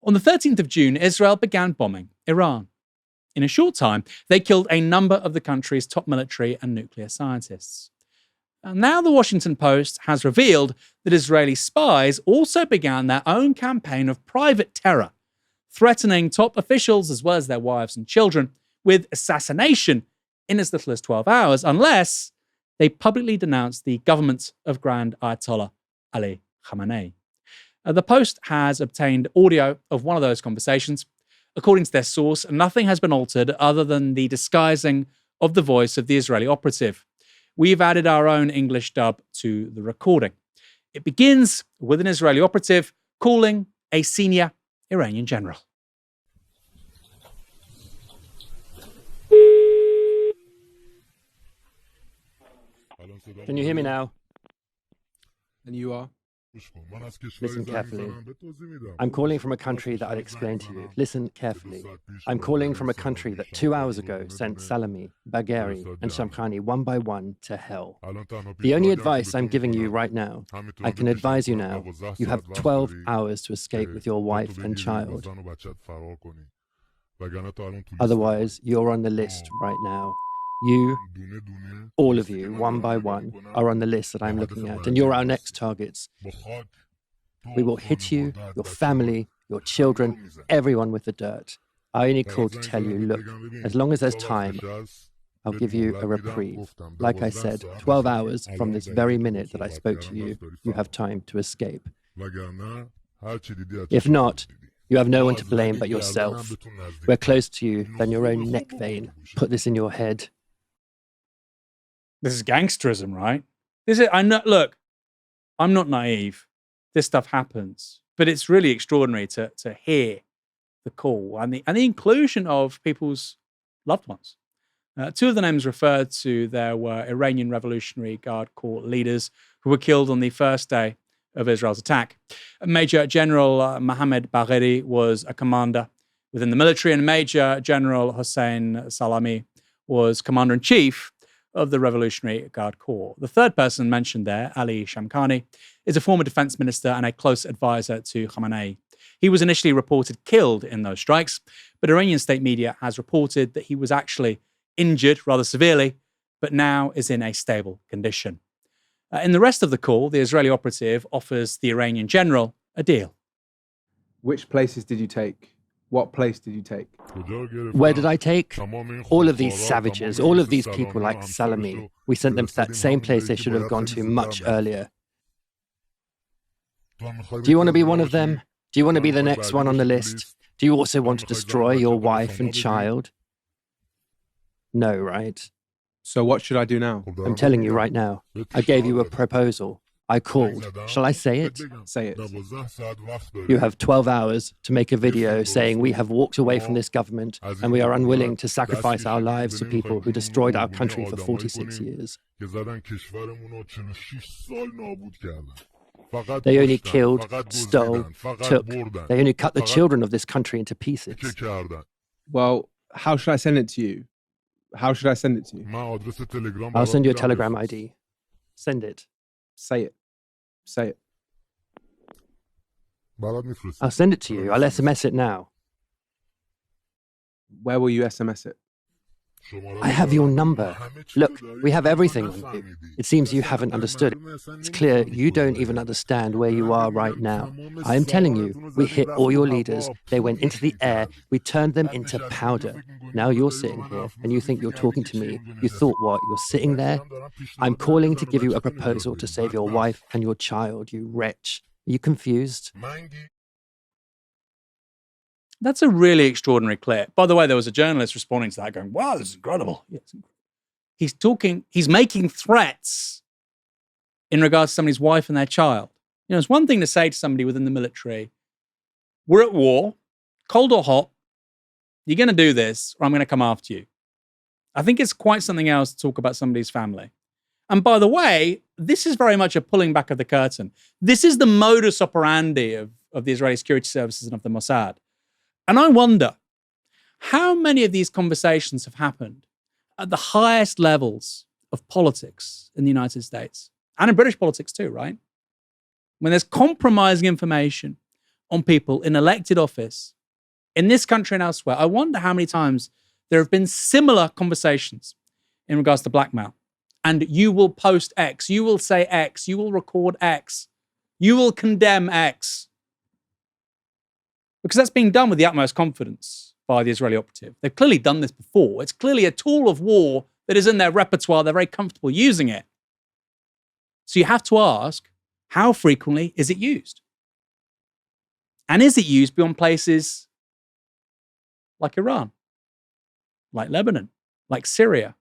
On the 13th of June, Israel began bombing Iran. In a short time, they killed a number of the country's top military and nuclear scientists. And now the Washington Post has revealed that Israeli spies also began their own campaign of private terror, threatening top officials as well as their wives and children with assassination in as little as 12 hours unless they publicly denounce the government of Grand Ayatollah Ali Khamenei. The Post has obtained audio of one of those conversations. According to their source, nothing has been altered other than the disguising of the voice of the Israeli operative. We've added our own English dub to the recording. It begins with an Israeli operative calling a senior Iranian general. Can you hear me now? And you are? Listen carefully. I'm calling from a country that I'll explain to you. Listen carefully. I'm calling from a country that 2 hours ago sent Salami, Bagheri, and Shamkhani one by one to hell. The only advice I'm giving you right now, I can advise you now, you have 12 hours to escape with your wife and child. Otherwise, you're on the list right now. You, all of you, one by one, are on the list that I'm looking at, and you're our next targets. We will hit you, your family, your children, everyone with the dirt. I only called to tell you, look, as long as there's time, I'll give you a reprieve. Like I said, 12 hours from this very minute that I spoke to you, you have time to escape. If not, you have no one to blame but yourself. We're closer to you than your own neck vein. Put this in your head. This is gangsterism, right? Look, I'm not naive. This stuff happens. But it's really extraordinary to hear the call and the inclusion of people's loved ones. Two of the names referred to there were Iranian Revolutionary Guard Corps leaders who were killed on the first day of Israel's attack. Major General Mohammed Bagheri was a commander within the military, and Major General Hossein Salami was commander-in-chief of the Revolutionary Guard Corps. The third person mentioned there, Ali Shamkhani, is a former defense minister and a close advisor to Khamenei. He was initially reported killed in those strikes, but Iranian state media has reported that he was actually injured rather severely, but now is in a stable condition. In the rest of the call, the Israeli operative offers the Iranian general a deal. Which places did you take? What place did you take? Where did I take? All of these savages, all of these people like Salami. We sent them to that same place they should have gone to much earlier. Do you want to be one of them? Do you want to be the next one on the list? Do you also want to destroy your wife and child? No, right? So what should I do now? I'm telling you right now. I gave you a proposal. I called. Shall I say it? Say it. You have 12 hours to make a video saying we have walked away from this government and we are unwilling to sacrifice our lives to people who destroyed our country for 46 years. They only killed, stole, took. They only cut the children of this country into pieces. Well, how should I send it to you? How should I send it to you? I'll send you a Telegram ID. Send it. Say it. Say it. I'll send it to you. I'll SMS it now. Where will you SMS it? I have your number. Look, we have everything on you. It seems you haven't understood. It's clear you don't even understand where you are right now. I am telling you, we hit all your leaders. They went into the air. We turned them into powder. Now you're sitting here and you think you're talking to me. You thought what? You're sitting there? I'm calling to give you a proposal to save your wife and your child, you wretch. Are you confused? That's a really extraordinary clip. By the way, there was a journalist responding to that going, wow, this is incredible. Yes. He's making threats in regards to somebody's wife and their child. You know, it's one thing to say to somebody within the military, we're at war, cold or hot, you're going to do this or I'm going to come after you. I think it's quite something else to talk about somebody's family. And by the way, this is very much a pulling back of the curtain. This is the modus operandi of the Israeli security services and of the Mossad. And I wonder how many of these conversations have happened at the highest levels of politics in the United States and in British politics too, right? When there's compromising information on people in elected office in this country and elsewhere, I wonder how many times there have been similar conversations in regards to blackmail. And you will post X, you will say X, you will record X, you will condemn X. Because that's being done with the utmost confidence by the Israeli operative. They've clearly done this before. It's clearly a tool of war that is in their repertoire. They're very comfortable using it. So you have to ask, how frequently is it used? And is it used beyond places like Iran, like Lebanon, like Syria?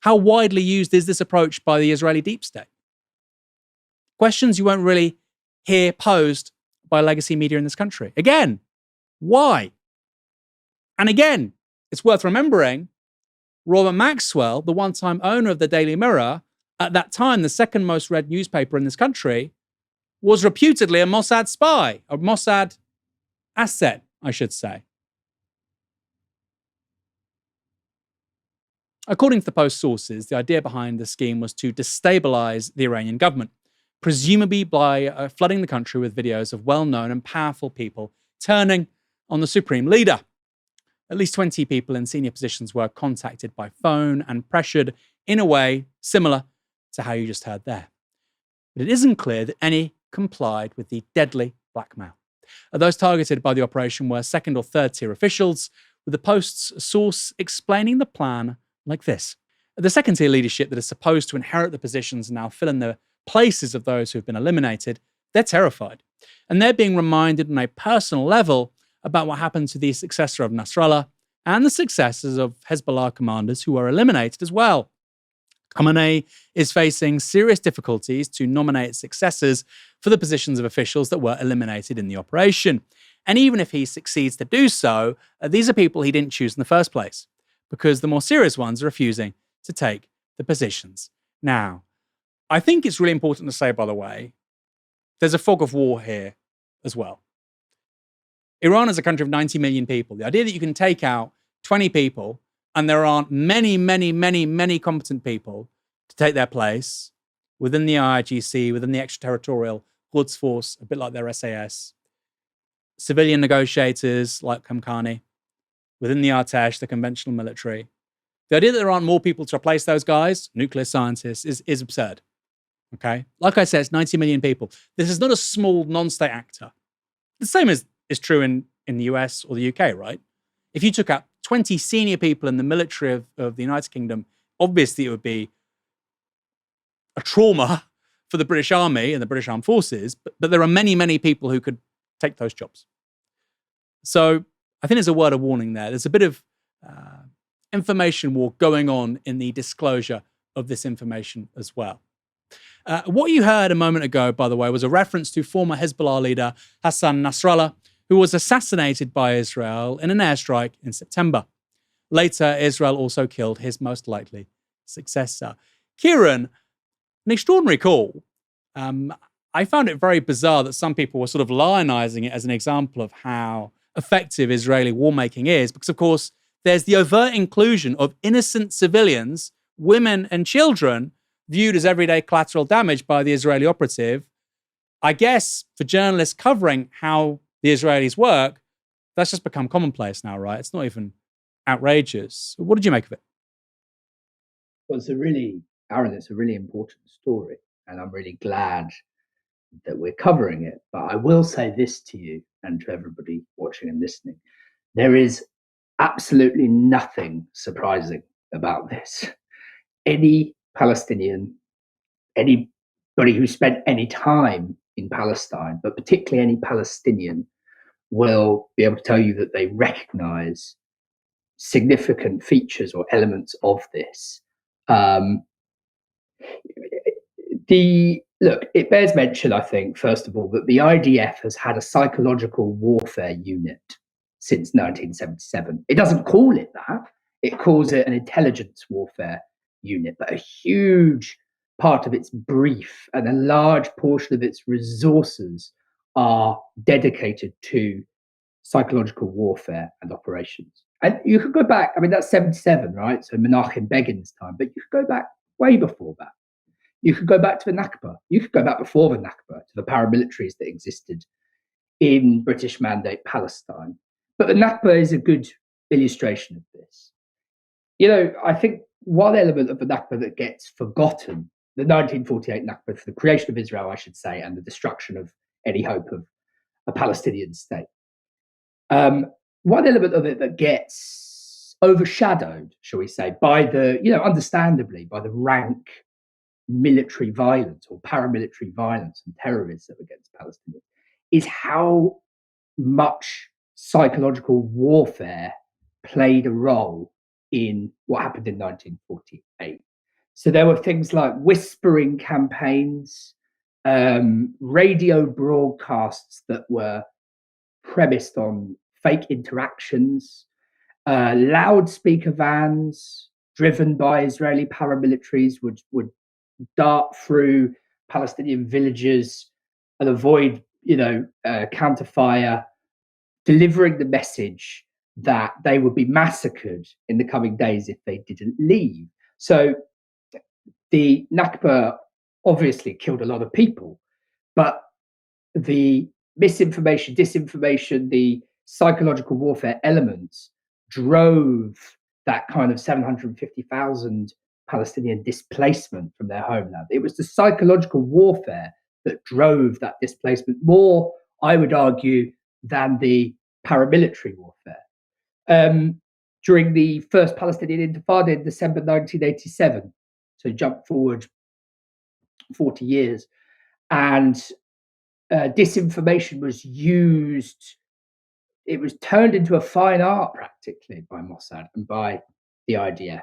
How widely used is this approach by the Israeli deep state? Questions you won't really hear posed by legacy media in this country. Again, why? And again, it's worth remembering, Robert Maxwell, the one-time owner of the Daily Mirror, at that time, the second most read newspaper in this country, was reputedly a Mossad spy, a Mossad asset, I should say. According to the Post sources, the idea behind the scheme was to destabilize the Iranian government, presumably by flooding the country with videos of well-known and powerful people turning on the supreme leader. At least 20 people in senior positions were contacted by phone and pressured in a way similar to how you just heard there. But it isn't clear that any complied with the deadly blackmail. Those targeted by the operation were second or third tier officials, with the Post's source explaining the plan like this. The second tier leadership that is supposed to inherit the positions and now fill in the places of those who have been eliminated, they're terrified. And they're being reminded on a personal level about what happened to the successor of Nasrallah and the successors of Hezbollah commanders who were eliminated as well. Khamenei is facing serious difficulties to nominate successors for the positions of officials that were eliminated in the operation. And even if he succeeds to do so, these are people he didn't choose in the first place, because the more serious ones are refusing to take the positions. Now, I think it's really important to say, by the way, there's a fog of war here as well. Iran is a country of 90 million people. The idea that you can take out 20 people and there aren't many competent people to take their place within the IRGC, within the extraterritorial Quds Force, a bit like their SAS, civilian negotiators like Kamkani, within the Artesh, the conventional military. The idea that there aren't more people to replace those guys, nuclear scientists, is absurd. Okay? Like I said, it's 90 million people. This is not a small non-state actor. The same is true in the US or the UK, right? If you took out 20 senior people in the military of the United Kingdom, obviously it would be a trauma for the British Army and the British Armed Forces, but there are many people who could take those jobs. So I think there's a word of warning there. There's a bit of information war going on in the disclosure of this information as well. What you heard a moment ago, by the way, was a reference to former Hezbollah leader Hassan Nasrallah, who was assassinated by Israel in an airstrike in September. Later, Israel also killed his most likely successor. Kieran, an extraordinary call. I found it very bizarre that some people were sort of lionizing it as an example of how effective Israeli war-making is, because, of course, there's the overt inclusion of innocent civilians, women and children, viewed as everyday collateral damage by the Israeli operative. I guess for journalists covering how the Israelis work, that's just become commonplace now, right? It's not even outrageous. What did you make of it? Well, it's a really important story, and I'm really glad that we're covering it. But I will say this to you and to everybody watching and listening. There is absolutely nothing surprising about this. Any Palestinian, anybody who spent any time in Palestine, but particularly any Palestinian, will be able to tell you that they recognize significant features or elements of this. It bears mention, I think, first of all, that the IDF has had a psychological warfare unit since 1977. It doesn't call it that. It calls it an intelligence warfare unit, but a huge part of its brief and a large portion of its resources are dedicated to psychological warfare and operations. And you could go back, I mean, that's 77, right? So Menachem Begin's time, but you could go back way before that. You could go back to the Nakba. You could go back before the Nakba to the paramilitaries that existed in British Mandate Palestine. But the Nakba is a good illustration of this. I think one element of the Nakba that gets forgotten, the 1948 Nakba, for the creation of Israel, I should say, and the destruction of any hope of a Palestinian state. One element of it that gets overshadowed, shall we say, by the, understandably, by the rank military violence or paramilitary violence and terrorism against Palestinians, is how much psychological warfare played a role in what happened in 1948. So there were things like whispering campaigns, radio broadcasts that were premised on fake interactions, loudspeaker vans driven by Israeli paramilitaries would dart through Palestinian villages and avoid, counterfire, delivering the message that they would be massacred in the coming days if they didn't leave. So the Nakba obviously killed a lot of people, but the misinformation, disinformation, the psychological warfare elements drove that kind of 750,000 Palestinian displacement from their homeland. It was the psychological warfare that drove that displacement more, I would argue, than the paramilitary warfare. During the first Palestinian Intifada in December 1987, so jump forward 40 years, and disinformation was used, it was turned into a fine art practically by Mossad and by the IDF.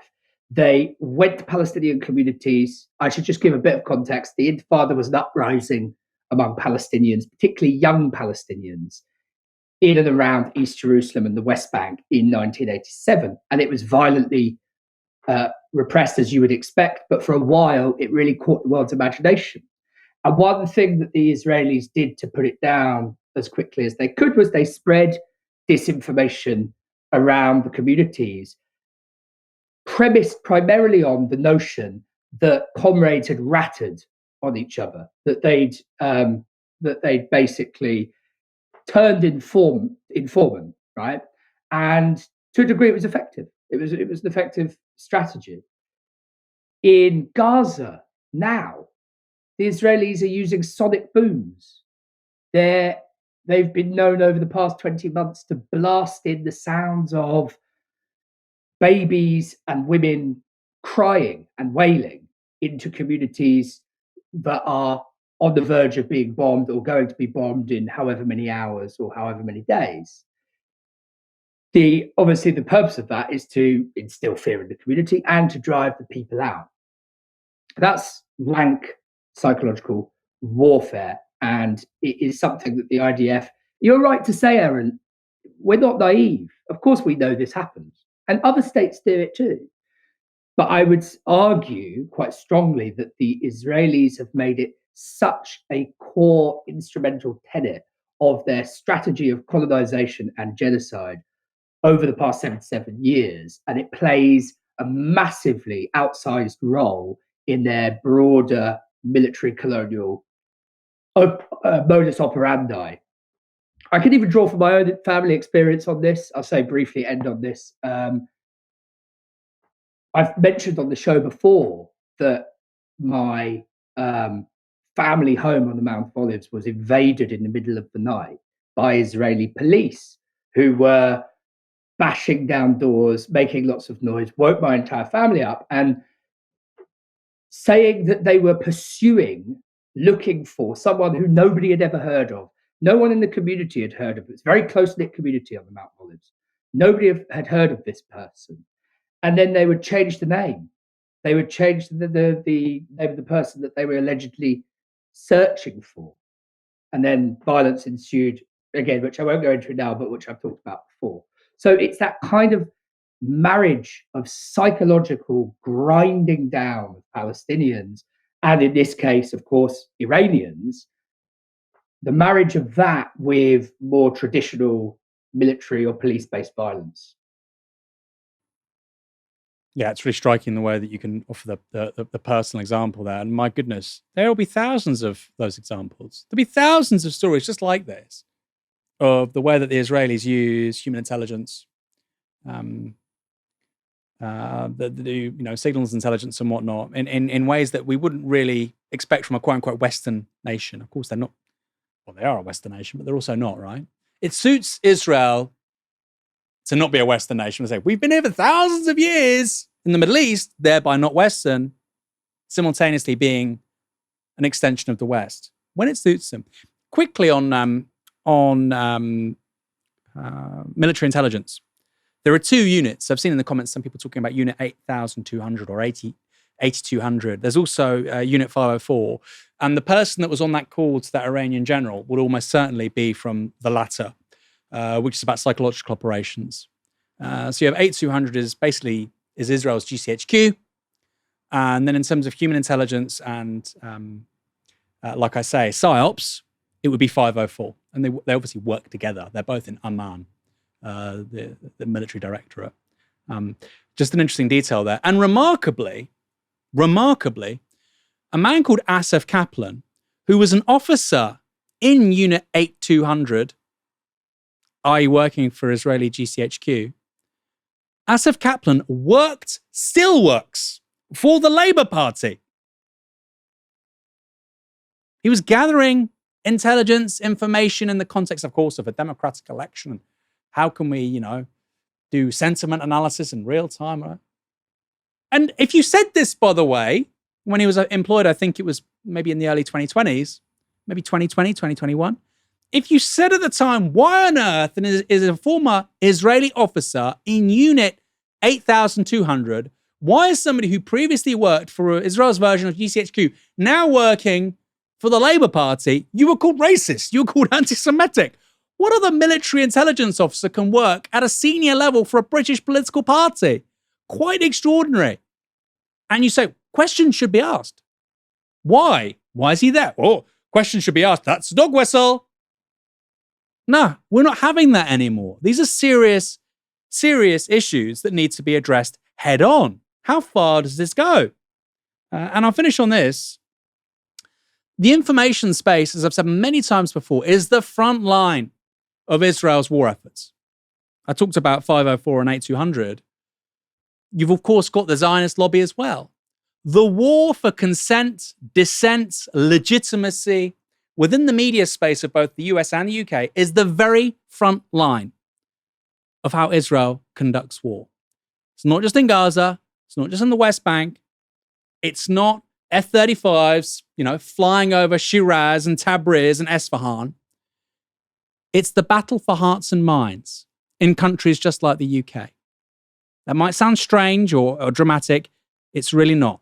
They went to Palestinian communities. I should just give a bit of context. The Intifada was an uprising among Palestinians, particularly young Palestinians, in and around East Jerusalem and the West Bank in 1987. And it was violently repressed, as you would expect. But for a while, it really caught the world's imagination. And one thing that the Israelis did to put it down as quickly as they could was they spread disinformation around the communities, premised primarily on the notion that comrades had ratted on each other, that they'd basically turned informant, right? And to a degree, it was effective. It was an effective strategy. In Gaza now, the Israelis are using sonic booms. They've been known over the past 20 months to blast in the sounds of babies and women crying and wailing into communities that are on the verge of being bombed or going to be bombed in however many hours or however many days. Obviously, the purpose of that is to instill fear in the community and to drive the people out. That's rank psychological warfare, and it is something that the IDF, you're right to say, Aaron, we're not naive. Of course we know this happens, and other states do it too. But I would argue quite strongly that the Israelis have made it such a core instrumental tenet of their strategy of colonization and genocide over the past 77 years, and it plays a massively outsized role in their broader military colonial modus operandi. I can even draw from my own family experience on this. I'll say briefly, end on this. I've mentioned on the show before that my family home on the Mount of Olives was invaded in the middle of the night by Israeli police who were bashing down doors, making lots of noise, woke my entire family up, and saying that they were looking for someone who nobody had ever heard of. No one in the community had heard of it. It's a very close-knit community on the Mount of Olives. Nobody had heard of this person. And then they would change the name. They would change the name of the person that they were allegedly searching for. And then violence ensued again, which I won't go into now, but which I've talked about before. So it's that kind of marriage of psychological grinding down of Palestinians, and in this case, of course, Iranians, the marriage of that with more traditional military or police-based violence. Yeah, it's really striking the way that you can offer the personal example there. And my goodness, there will be thousands of those examples. There'll be thousands of stories just like this. of the way that the Israelis use human intelligence, signals intelligence and whatnot in ways that we wouldn't really expect from a quote unquote Western nation. Of course, they're not. Well, they are a Western nation, but they're also not, right? It suits Israel to not be a Western nation. Say we've been here for thousands of years in the Middle East, thereby not Western, simultaneously being an extension of the West when it suits them. Quickly on military intelligence. There are two units. I've seen in the comments some people talking about Unit 8,200 or 8,200. There's also Unit 504. And the person that was on that call to that Iranian general would almost certainly be from the latter, which is about psychological operations. So you have 8,200 is Israel's GCHQ. And then in terms of human intelligence and, like I say, PSYOPs, it would be 504. And they obviously work together. They're both in Amman. The military directorate. Just an interesting detail there. And remarkably, a man called Asaf Kaplan, who was an officer in Unit 8200, i.e. working for Israeli GCHQ, Asaf Kaplan still works for the Labour Party. He was gathering intelligence, information in the context, of course, of a democratic election. How can we, do sentiment analysis in real time? Right? And if you said this, by the way, when he was employed, I think it was maybe in the early 2020s, maybe 2020, 2021. If you said at the time, why on earth is a former Israeli officer in Unit 8,200, why is somebody who previously worked for Israel's version of GCHQ now working for the Labour Party? You were called racist. You were called anti-Semitic. What other military intelligence officer can work at a senior level for a British political party? Quite extraordinary. And you say, questions should be asked. Why? Why is he there? Oh, questions should be asked. That's a dog whistle. No, we're not having that anymore. These are serious issues that need to be addressed head on. How far does this go? And I'll finish on this. The information space, as I've said many times before, is the front line of Israel's war efforts. I talked about 504 and 8200. You've, of course, got the Zionist lobby as well. The war for consent, dissent, legitimacy within the media space of both the US and the UK is the very front line of how Israel conducts war. It's not just in Gaza. It's not just in the West Bank. It's not F-35s, flying over Shiraz and Tabriz and Esfahan. It's the battle for hearts and minds in countries just like the UK. That might sound strange or dramatic. It's really not.